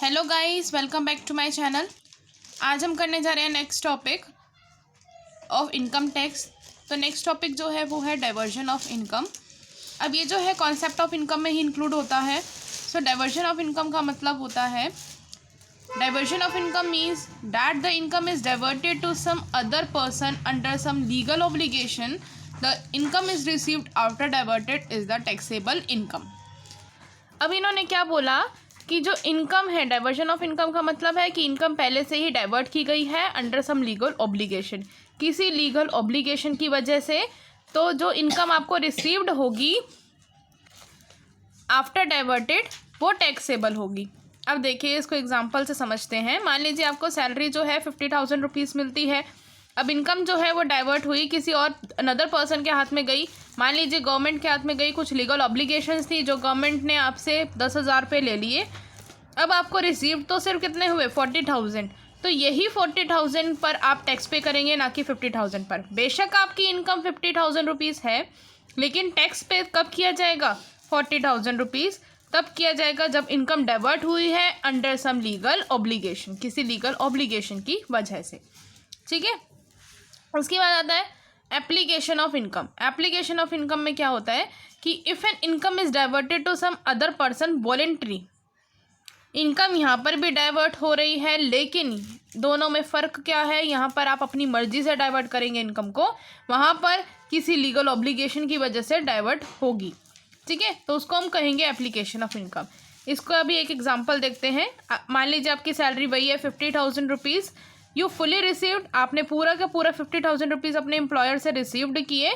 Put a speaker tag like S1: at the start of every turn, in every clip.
S1: Hello guys, welcome back to my channel. आज हम करने जा रहे हैं next topic of income tax. तो नेक्स्ट टॉपिक जो है वो है डाइवर्जन ऑफ इनकम। अब ये जो है कॉन्सेप्ट ऑफ इनकम में ही इंक्लूड होता है। सो डाइवर्जन ऑफ इनकम का मतलब होता है, diversion of income means that the income is diverted to some other person under some legal obligation. The income is received after diverted is the taxable income. अब इन्होंने क्या बोला कि जो इनकम है, डाइवर्जन ऑफ इनकम का मतलब है कि इनकम पहले से ही डाइवर्ट की गई है अंडर सम लीगल ऑब्लिगेशन, किसी लीगल ऑब्लिगेशन की वजह से। तो जो इनकम आपको रिसीव्ड होगी आफ्टर डाइवर्टेड वो टैक्सेबल होगी। अब देखिए, इसको एग्जांपल से समझते हैं। मान लीजिए आपको सैलरी जो है 50,000 रुपीज़ मिलती है। अब इनकम जो है वो डाइवर्ट हुई, किसी और अनदर पर्सन के हाथ में गई। मान लीजिए गवर्नमेंट के हाथ में गई, कुछ लीगल ऑब्लिगेशंस थी जो गवर्नमेंट ने आपसे 10,000 रुपये ले लिए। अब आपको रिसीव तो सिर्फ कितने हुए, 40,000। तो यही 40,000 पर आप टैक्स पे करेंगे, ना कि 50,000 पर। बेशक आपकी इनकम 50,000 रुपीज़ है, लेकिन टैक्स पे कब किया जाएगा, 40,000 रुपीज़ तब किया जाएगा जब इनकम डाइवर्ट हुई है अंडर सम लीगल ऑब्लिगेशन, किसी लीगल ऑब्लिगेशन की वजह से। ठीक है। उसके बाद आता है application of income. Application of income में क्या होता है कि if an income is diverted to some other person voluntary, income यहाँ पर भी डाइवर्ट हो रही है, लेकिन दोनों में फ़र्क क्या है, यहाँ पर आप अपनी मर्जी से डाइवर्ट करेंगे इनकम को, वहाँ पर किसी लीगल ऑब्लिगेशन की वजह से डाइवर्ट होगी। ठीक है, तो उसको हम कहेंगे एप्लीकेशन ऑफ इनकम। इसको अभी एक एग्जांपल देखते हैं। मान लीजिए आपकी सैलरी वही है 50,000 रुपीज़, यू फुली रिसीव्ड, आपने पूरा का पूरा 50,000 रुपीज़ अपने एम्प्लॉयर से रिसीव्ड किए।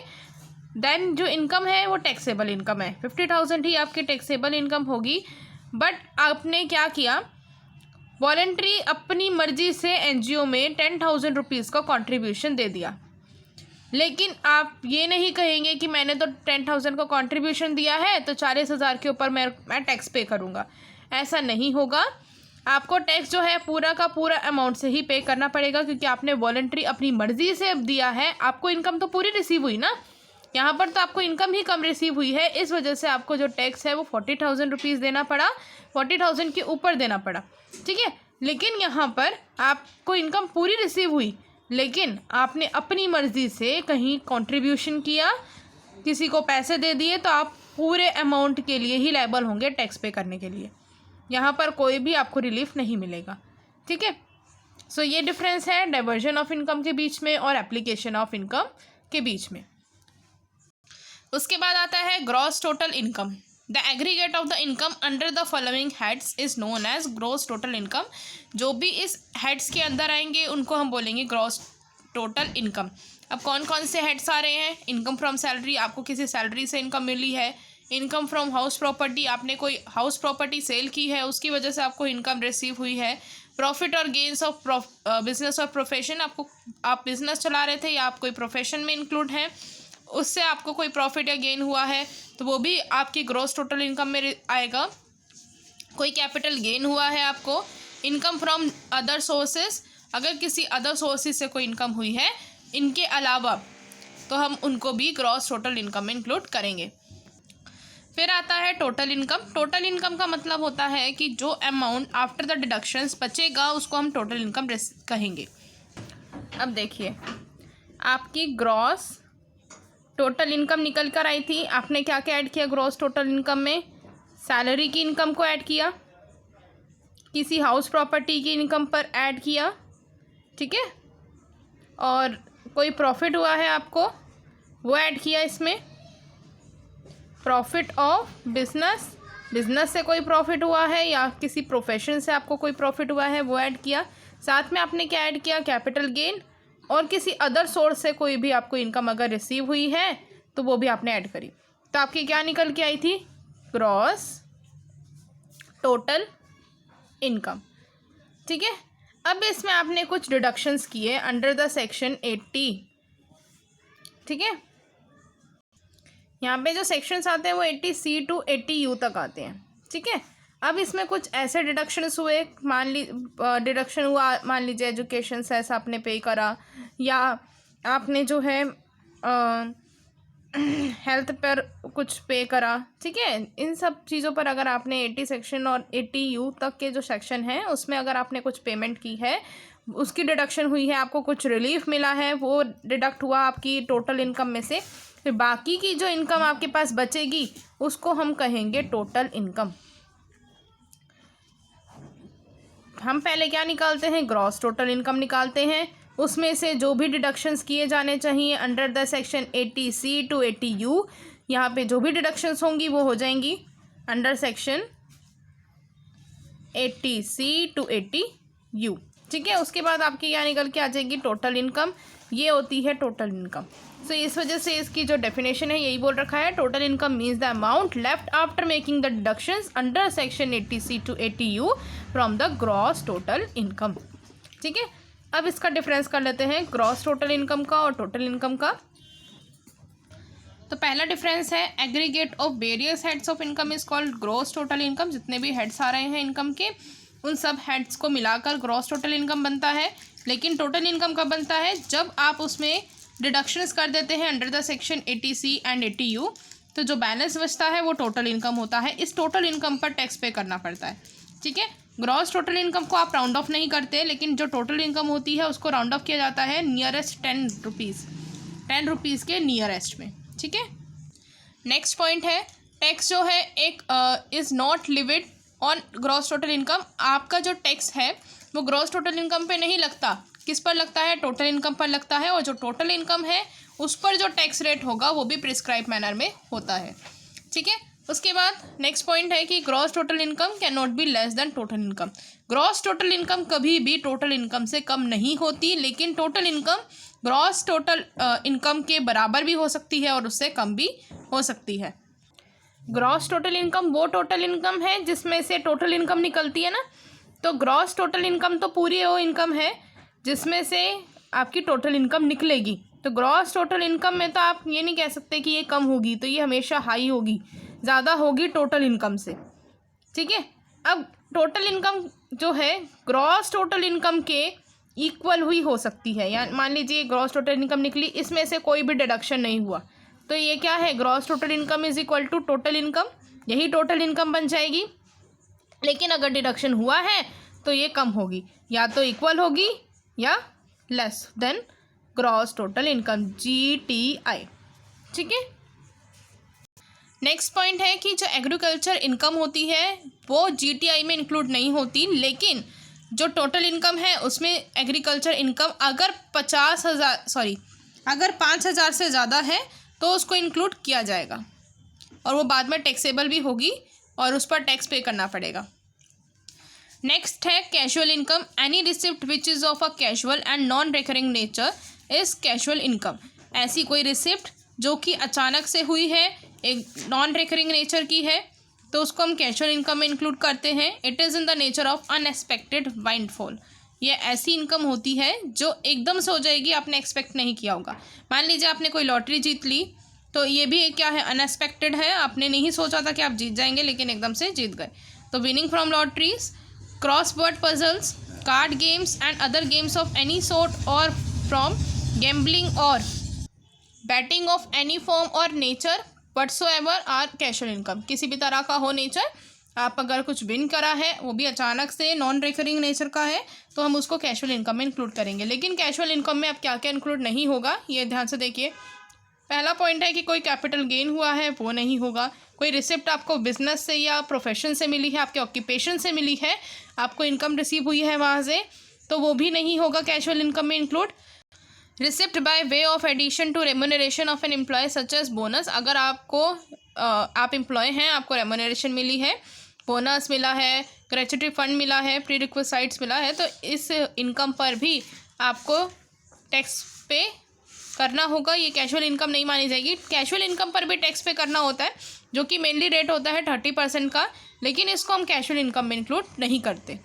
S1: देन जो इनकम है वो टैक्सेबल इनकम है, 50,000 ही आपकी टैक्सेबल इनकम होगी। बट आपने क्या किया, वॉलेंट्री अपनी मर्जी से एनजीओ में 10,000 रुपीज़ का कॉन्ट्रीब्यूशन दे दिया। लेकिन आप ये नहीं कहेंगे कि मैंने तो 10,000 का कंट्रीब्यूशन दिया है तो 40,000 के ऊपर मैं टैक्स पे करूँगा। ऐसा नहीं होगा। आपको टैक्स जो है पूरा का पूरा अमाउंट से ही पे करना पड़ेगा, क्योंकि आपने वॉलंटरी अपनी मर्जी से दिया है। आपको इनकम तो पूरी रिसीव हुई ना, यहाँ पर तो आपको इनकम ही कम रिसीव हुई है, इस वजह से आपको जो टैक्स है वो 40,000 रुपीज़ देना पड़ा, 40,000 के ऊपर देना पड़ा। ठीक है। लेकिन यहाँ पर आपको इनकम पूरी रिसीव हुई, लेकिन आपने अपनी मर्ज़ी से कहीं कंट्रीब्यूशन किया, किसी को पैसे दे दिए, तो आप पूरे अमाउंट के लिए ही लायबल होंगे टैक्स पे करने के लिए। यहाँ पर कोई भी आपको रिलीफ नहीं मिलेगा। ठीक है। सो ये डिफरेंस है डाइवर्जन ऑफ इनकम के बीच में और एप्लीकेशन ऑफ इनकम के बीच में। उसके बाद आता है gross total income. The aggregate of the income under the following heads is known as gross total income. जो भी इस हेड्स के अंदर आएंगे उनको हम बोलेंगे ग्रॉस टोटल इनकम। अब कौन कौन से हेड्स आ रहे हैं, इनकम फ्रॉम सैलरी, आपको किसी सैलरी से इनकम मिली है। इनकम फ्रॉम हाउस प्रॉपर्टी, आपने कोई हाउस प्रॉपर्टी सेल की है, उसकी वजह से आपको इनकम रिसीव हुई है। प्रॉफिट और गेन्स ऑफ बिजनेस और प्रोफेशन, आप बिजनेस चला रहे थे या आप कोई प्रोफेशन में इंक्लूड हैं, उससे आपको कोई प्रॉफिट या गेन हुआ है तो वो भी आपकी ग्रॉस टोटल इनकम में आएगा। कोई कैपिटल गेन हुआ है आपको। इनकम फ्रॉम अदर सोर्सेज, अगर किसी अदर सोर्सेज से कोई इनकम हुई है इनके अलावा, तो हम उनको भी ग्रॉस टोटल इनकम में इंक्लूड करेंगे। फिर आता है टोटल इनकम। टोटल इनकम का मतलब होता है कि जो अमाउंट आफ्टर द डिडक्शंस बचेगा उसको हम टोटल इनकम कहेंगे। अब देखिए, आपकी ग्रॉस टोटल इनकम निकल कर आई थी, आपने क्या क्या ऐड किया ग्रॉस टोटल इनकम में, सैलरी की इनकम को ऐड किया, किसी हाउस प्रॉपर्टी की इनकम पर ऐड किया। ठीक है। और कोई प्रॉफिट हुआ है आपको वो ऐड किया इसमें। प्रॉफिट ऑफ बिजनेस, बिजनेस से कोई प्रॉफिट हुआ है या किसी प्रोफेशन से आपको कोई प्रॉफिट हुआ है वो ऐड किया। साथ में आपने क्या ऐड किया, कैपिटल गेन, और किसी अदर सोर्स से कोई भी आपको इनकम अगर रिसीव हुई है तो वो भी आपने ऐड करी। तो आपकी क्या निकल के आई थी, ग्रॉस टोटल इनकम। ठीक है। अब इसमें आपने कुछ डिडक्शंस किए अंडर द सेक्शन 80। ठीक है। यहाँ पे जो सेक्शंस आते हैं वो 80C टू 80U तक आते हैं। ठीक है। अब इसमें कुछ ऐसे डिडक्शंस हुए, डिडक्शन हुआ, मान लीजिए एजुकेशन सेस आपने पे करा, या आपने जो है हेल्थ पर कुछ पे करा, ठीक है, इन सब चीज़ों पर अगर आपने 80 सेक्शन और 80U तक के जो सेक्शन हैं उसमें अगर आपने कुछ पेमेंट की है, उसकी डिडक्शन हुई है, आपको कुछ रिलीफ मिला है, वो डिडक्ट हुआ आपकी टोटल इनकम में से, फिर बाकी की जो इनकम आपके पास बचेगी उसको हम कहेंगे टोटल इनकम। हम पहले क्या निकालते हैं, ग्रॉस टोटल इनकम निकालते हैं, उसमें से जो भी डिडक्शंस किए जाने चाहिए under the section 80C to 80U, यहाँ पे जो भी डिडक्शंस होंगी वो हो जाएंगी under section 80C to 80U, ठीक है। उसके बाद आपकी यहाँ निकल के आ जाएगी टोटल इनकम, ये होती है टोटल इनकम। सो इस वजह से इसकी जो डेफिनेशन है यही बोल रखा है, total income means the amount left after making the deductions under section 80C to 80U from the gross total income, ठीक है। अब इसका डिफरेंस कर लेते हैं ग्रॉस टोटल इनकम का और टोटल इनकम का। तो पहला डिफरेंस है aggregate of various heads of income is called gross total income. जितने भी हेड्स आ रहे हैं इनकम के उन सब हेड्स को मिलाकर ग्रॉस टोटल इनकम बनता है। लेकिन टोटल इनकम कब बनता है, जब आप उसमें डिडक्शंस कर देते हैं under the section 80C and 80U, तो जो बैलेंस बचता है वो टोटल इनकम होता है। इस टोटल इनकम पर टैक्स पे करना पड़ता है, ठीक है। ग्रॉस टोटल इनकम को आप राउंड ऑफ नहीं करते, लेकिन जो टोटल इनकम होती है उसको राउंड ऑफ किया जाता है नियरेस्ट 10 रुपीज़ के नियरेस्ट में, ठीक है। नेक्स्ट पॉइंट है टैक्स जो है एक is not levied on gross total income. आपका जो टैक्स है वो ग्रॉस टोटल इनकम पे नहीं लगता, किस पर लगता है, टोटल इनकम पर लगता है। और जो टोटल इनकम है उस पर जो टैक्स रेट होगा वो भी प्रिस्क्राइब मैनर में होता है, ठीक है। उसके बाद नेक्स्ट पॉइंट है कि gross total income can not be less than total income. Gross total income कभी भी टोटल इनकम से कम नहीं होती, लेकिन total income gross total income के बराबर भी हो सकती है और उससे कम भी हो सकती है। ग्रॉस टोटल इनकम वो टोटल इनकम है जिसमें से टोटल इनकम निकलती है ना, तो ग्रॉस टोटल इनकम तो पूरी वो इनकम है जिसमें से आपकी टोटल इनकम निकलेगी। तो ग्रॉस टोटल इनकम में तो आप ये नहीं कह सकते कि ये कम होगी, तो ये हमेशा हाई होगी, ज़्यादा होगी टोटल इनकम से, ठीक है। अब टोटल इनकम जो है ग्रॉस टोटल इनकम के इक्वल हुई हो सकती है, या मान लीजिए ग्रॉस टोटल इनकम निकली, इसमें से कोई भी डिडक्शन नहीं हुआ, तो ये क्या है, gross total income is equal to total income, यही टोटल इनकम बन जाएगी। लेकिन अगर डिडक्शन हुआ है तो ये कम होगी, या तो इक्वल होगी या less than gross total income, GTI, ठीक है। नेक्स्ट पॉइंट है कि जो एग्रीकल्चर इनकम होती है वो GTI में इंक्लूड नहीं होती, लेकिन जो टोटल इनकम है उसमें एग्रीकल्चर इनकम अगर 5,000 से ज़्यादा है तो उसको इंक्लूड किया जाएगा और वो बाद में टैक्सेबल भी होगी और उस पर टैक्स पे करना पड़ेगा। नेक्स्ट है casual income. Any receipt which is of a casual and non recurring nature is casual income. ऐसी कोई रिसिप्ट जो कि अचानक से हुई है, एक नॉन रिकरिंग नेचर की है, तो उसको हम कैजुअल इनकम में इंक्लूड करते हैं। It is in the nature of unexpected windfall. ये ऐसी इनकम होती है जो एकदम से हो जाएगी, आपने एक्सपेक्ट नहीं किया होगा। मान लीजिए आपने कोई लॉटरी जीत ली, तो ये भी क्या है, अनएक्सपेक्टेड है, आपने नहीं सोचा था कि आप जीत जाएंगे लेकिन एकदम से जीत गए। तो winning from lotteries, crossword puzzles, card games and other games of any sort और फ्रॉम गैम्बलिंग और बैटिंग ऑफ एनी फॉर्म और nature whatsoever are casual income. किसी भी तरह का हो नेचर, आप अगर कुछ विन करा है वो भी अचानक से नॉन रिकरिंग नेचर का है, तो हम उसको कैजुअल इनकम में इंक्लूड करेंगे। लेकिन कैजुअल इनकम में अब क्या क्या इंक्लूड नहीं होगा ये ध्यान से देखिए। पहला पॉइंट है कि कोई कैपिटल गेन हुआ है वो नहीं होगा। कोई रिसिप्ट आपको बिजनेस से या प्रोफेशन से मिली है, आपके ऑक्यूपेशन से मिली है, आपको इनकम रिसीव हुई है वहाँ से, तो वो भी नहीं होगा कैजुअल इनकम में include. Receipt by way of addition to remuneration of an employee such as bonus. अगर आपको आप एम्प्लॉय हैं, आपको रेम्यूनरेशन मिली है, बोनस मिला है, ग्रेच्युटी फंड मिला है, प्री रिक्विजिट्स मिला है, तो इस इनकम पर भी आपको टैक्स पे करना होगा। ये कैजुअल इनकम नहीं मानी जाएगी। कैजुअल इनकम पर भी टैक्स पे करना होता है, जो कि मेनली रेट होता है 30% का, लेकिन इसको हम कैजुअल इनकम में इंक्लूड नहीं करते।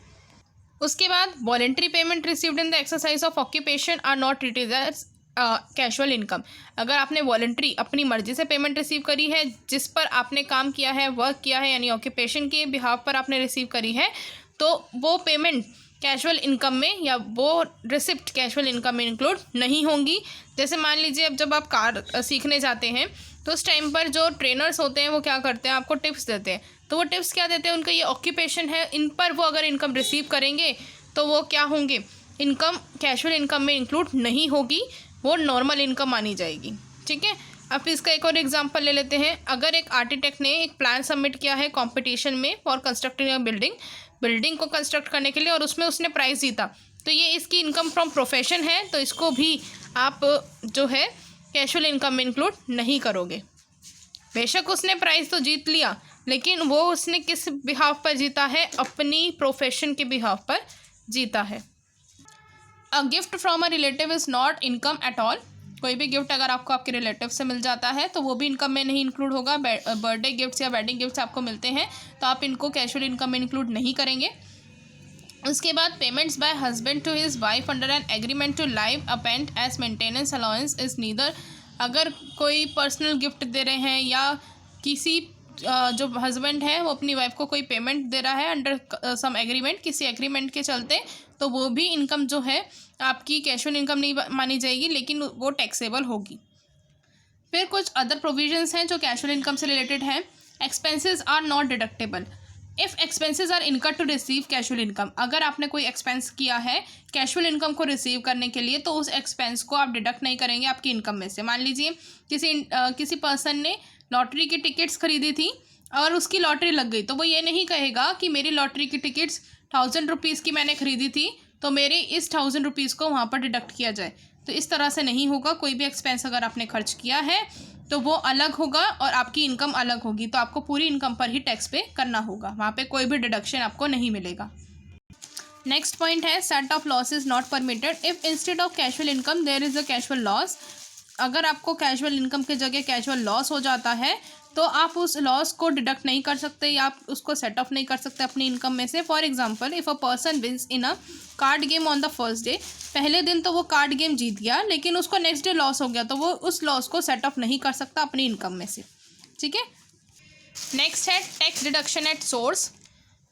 S1: उसके बाद वॉलेंट्री पेमेंट रिसीव्ड इन the exercise of occupation are not treated as casual income. अगर आपने वॉलेंट्री अपनी मर्जी से पेमेंट रिसीव करी है, जिस पर आपने काम किया है, वर्क किया है, यानी ऑक्यूपेशन के बिहाफ पर आपने रिसीव करी है, तो वो पेमेंट कैजुअल इनकम में या वो रिसिप्ट कैजुअल इनकम में इंक्लूड नहीं होंगी। जैसे मान लीजिए अब जब आप कार सीखने जाते हैं तो उस टाइम पर जो ट्रेनर्स होते हैं वो क्या करते हैं, आपको टिप्स देते हैं। तो वो टिप्स क्या देते हैं, उनका ये ऑक्यूपेशन है, इन पर वो अगर इनकम रिसीव करेंगे तो वो क्या होंगे, इनकम कैजुअल इनकम में इंक्लूड नहीं होगी, वो नॉर्मल इनकम मानी जाएगी। ठीक है, अब इसका एक और एग्जांपल ले लेते हैं। अगर एक आर्किटेक्ट ने एक प्लान सबमिट किया है कंपटीशन में फॉर कंस्ट्रक्टिंग अ बिल्डिंग को कंस्ट्रक्ट करने के लिए, और उसमें उसने प्राइज़ जीता, तो ये इसकी इनकम फ्रॉम प्रोफेशन है, तो इसको भी आप जो है कैजुअल इनकम में इंक्लूड नहीं करोगे। बेशक उसने प्राइज़ तो जीत लिया, लेकिन वो उसने किस बिहाफ पर जीता है, अपनी प्रोफेशन के बिहाफ पर जीता है। A gift from a relative is not income at all. कोई भी गिफ्ट अगर आपको आपके रिलेटिव से मिल जाता है तो वो भी इनकम में नहीं इंक्लूड होगा। बर्थडे गिफ्ट्स या वेडिंग गिफ्ट्स आपको मिलते हैं तो आप इनको कैजुअल इनकम में इंक्लूड नहीं करेंगे। उसके बाद payments by husband to his wife under an agreement to live apart as maintenance allowance is neither. अगर कोई पर्सनल गिफ्ट दे रहे हैं या किसी जो हस्बैंड है वो अपनी वाइफ को कोई पेमेंट दे रहा है अंडर सम एग्रीमेंट, किसी एग्रीमेंट के चलते, तो वो भी इनकम जो है आपकी कैजुअल इनकम नहीं मानी जाएगी, लेकिन वो टैक्सेबल होगी। फिर कुछ अदर प्रोविजंस हैं जो कैजुअल इनकम से रिलेटेड हैं। Expenses are not deductible if expenses are income to receive casual income. अगर आपने कोई एक्सपेंस किया है कैजुअल इनकम को रिसीव करने के लिए, तो उस एक्सपेंस को आप डिडक्ट नहीं करेंगे आपकी इनकम में से। मान लीजिए किसी पर्सन ने लॉटरी की टिकट्स खरीदी थी और उसकी लॉटरी लग गई, तो वो ये नहीं कहेगा कि मेरी लॉटरी की टिकट्स 1000 रुपीज़ की मैंने खरीदी थी तो मेरे इस 1000 रुपीज़ को वहाँ पर डिडक्ट किया जाए। तो इस तरह से नहीं होगा। कोई भी एक्सपेंस अगर आपने खर्च किया है तो वो अलग होगा और आपकी इनकम अलग होगी, तो आपको पूरी इनकम पर ही टैक्स पे करना होगा, वहाँ पे कोई भी डिडक्शन आपको नहीं मिलेगा। नेक्स्ट पॉइंट है set off loss is not permitted if instead of casual income there is a casual loss. अगर आपको कैजुअल इनकम की जगह कैजुअल लॉस हो जाता है तो आप उस लॉस को डिडक्ट नहीं कर सकते या आप उसको सेट ऑफ नहीं कर सकते अपनी इनकम में से। For example, if a person wins इन a card game on the first day, पहले दिन तो वो कार्ड गेम जीत गया लेकिन उसको नेक्स्ट डे लॉस हो गया, तो वो उस लॉस को सेट ऑफ नहीं कर सकता अपनी इनकम में से। ठीक है, नेक्स्ट है tax deduction at source.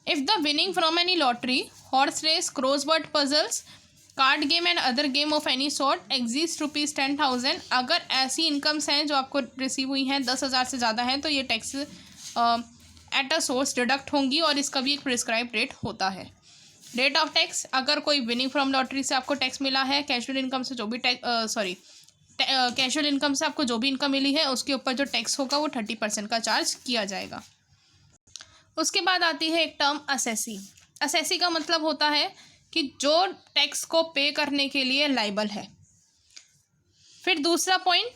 S1: If the winning from any lottery, horse race, crossword puzzles, card game and other game of any sort exist ₹10,000। अगर ऐसी इनकम्स हैं जो आपको रिसीव हुई हैं 10,000 से ज़्यादा हैं तो ये tax at a source deduct होंगी और इसका भी एक प्रिस्क्राइब रेट होता है। रेट ऑफ टैक्स, अगर कोई विनिंग फ्रॉम लॉटरी से आपको टैक्स मिला है, कैजुअल इनकम से जो भी कैजुअल इनकम से आपको जो भी इनकम मिली है उसके ऊपर जो टैक्स होगा वो 30% का चार्ज किया जाएगा। उसके बाद आती है एक टर्म असेसी। असेसी का मतलब होता है कि जो टैक्स को पे करने के लिए लाइबल है। फिर दूसरा point,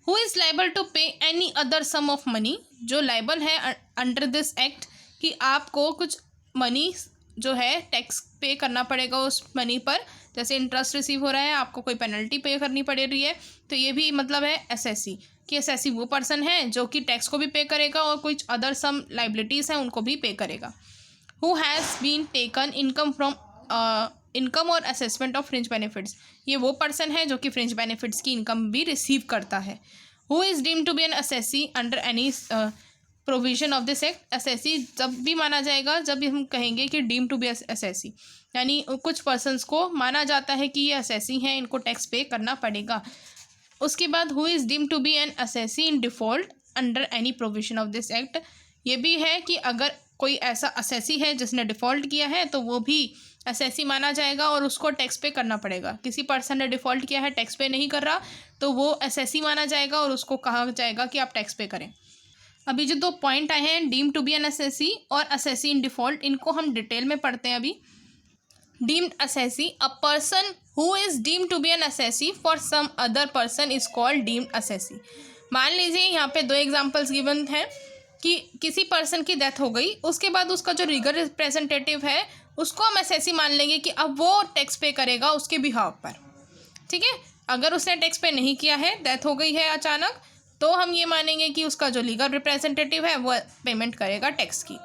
S1: who is liable to pay any other sum of money. जो लाइबल है अंडर दिस एक्ट कि आपको कुछ मनी जो है टैक्स पे करना पड़ेगा उस मनी पर, जैसे इंटरेस्ट रिसीव हो रहा है आपको कोई पेनल्टी पे करनी पड़ रही है, तो ये भी मतलब है एसएससी कि एसएससी वो पर्सन है जो कि टैक्स को भी पे करेगा और कुछ अदर सम लाइबिलिटीज़ हैं उनको भी पे करेगा। Who has been taken income from income और असेसमेंट ऑफ फ्रिंज बेनिफिट्स। ये वो पर्सन है जो कि फ्रिंज बेनिफिट्स की इनकम भी रिसीव करता है। Who is deemed to be an assessee under any provision of this act. Assessee जब भी माना जाएगा जब भी हम कहेंगे कि डीम टू बी असेसी, यानी कुछ पर्सनस को माना जाता है कि ये असेसी हैं, इनको टैक्स पे करना पड़ेगा। उसके बाद who is deemed to be an assessee इन default under any provision of this act. ये भी है कि अगर कोई ऐसा असेसी है जिसने डिफ़ॉल्ट किया है तो वो भी असेसी माना जाएगा और उसको टैक्स पे करना पड़ेगा। किसी पर्सन ने डिफ़ॉल्ट किया है, टैक्स पे नहीं कर रहा, तो वो असेसी माना जाएगा और उसको कहा जाएगा कि आप टैक्स पे करें। अभी जो दो पॉइंट आए हैं, deem to be an assessee और असेसी इन डिफ़ॉल्ट, इनको हम डिटेल में पढ़ते हैं अभी। Deemed assessee, a person who is deemed to be an assessee for some other person is called deemed assessee. मान लीजिए यहाँ पे दो एग्जाम्पल्स गिवन हैं कि किसी पर्सन की डेथ हो गई, उसके बाद उसका जो लीगल रिप्रेजेंटेटिव है उसको हम असेसी मान लेंगे कि अब वो टैक्स पे करेगा उसके बिहाफ पर। ठीक है, अगर उसने टैक्स पे नहीं किया है, डेथ हो गई है अचानक, तो हम ये मानेंगे कि उसका जो लीगल रिप्रेजेंटेटिव है वो पेमेंट करेगा टैक्स की।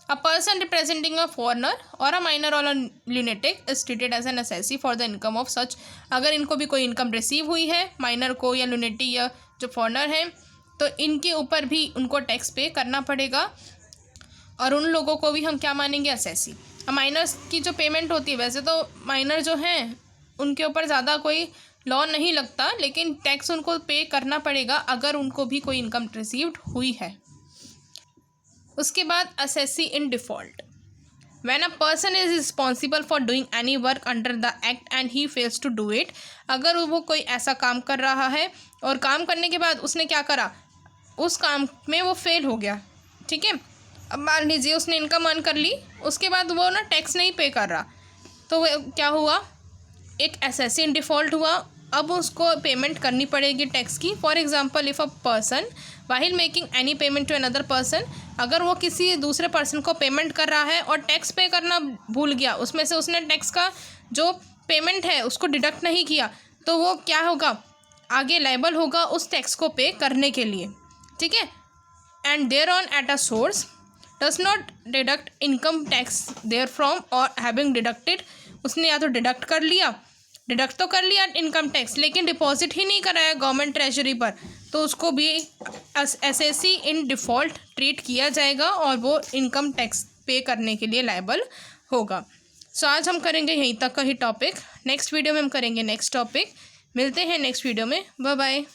S1: A person representing a foreigner और अ माइनर और a lunatic is treated as an assessee for the income of such. अगर इनको भी कोई इनकम रिसीव हुई है, माइनर को या ल्यूनेटिक या जो फॉरनर हैं, तो इनके ऊपर भी उनको टैक्स पे करना पड़ेगा और उन लोगों को भी हम क्या मानेंगे, असेसी। माइनर्स की जो पेमेंट होती है, वैसे तो माइनर जो हैं उनके ऊपर ज़्यादा कोई लॉ नहीं लगता, लेकिन टैक्स उनको पे करना पड़ेगा अगर उनको भी कोई इनकम रिसीव्ड हुई है। उसके बाद असेसी इन default. When a person is responsible for doing any work under the act and he fails to do it, अगर वो कोई ऐसा काम कर रहा है और काम करने के बाद उसने क्या करा, उस काम में वो फेल हो गया, ठीक है। अब मान लीजिए उसने इनकम अर्न कर ली, उसके बाद वो ना टैक्स नहीं पे कर रहा, तो वो क्या हुआ, एक असेसी इन डिफ़ॉल्ट हुआ। अब उसको पेमेंट करनी पड़ेगी टैक्स की। For example, if a person while making any payment to another person, अगर वो किसी दूसरे पर्सन को पेमेंट कर रहा है और टैक्स पे करना भूल गया, उसमें से उसने टैक्स का जो पेमेंट है उसको डिडक्ट नहीं किया, तो वो क्या होगा, आगे लायबल होगा उस टैक्स को पे करने के लिए, ठीक है। And there on at a source does not deduct income tax there from or having deducted, उसने या तो डिडक्ट तो कर लिया इनकम टैक्स, लेकिन डिपॉजिट ही नहीं कराया गवर्नमेंट ट्रेजरी पर, तो उसको भी असेसी इन डिफ़ॉल्ट ट्रीट किया जाएगा और वो इनकम टैक्स पे करने के लिए लायबल होगा। सो आज हम करेंगे यहीं तक का ही टॉपिक, नेक्स्ट वीडियो में हम करेंगे नेक्स्ट टॉपिक। मिलते हैं नेक्स्ट वीडियो में, बाय बाय।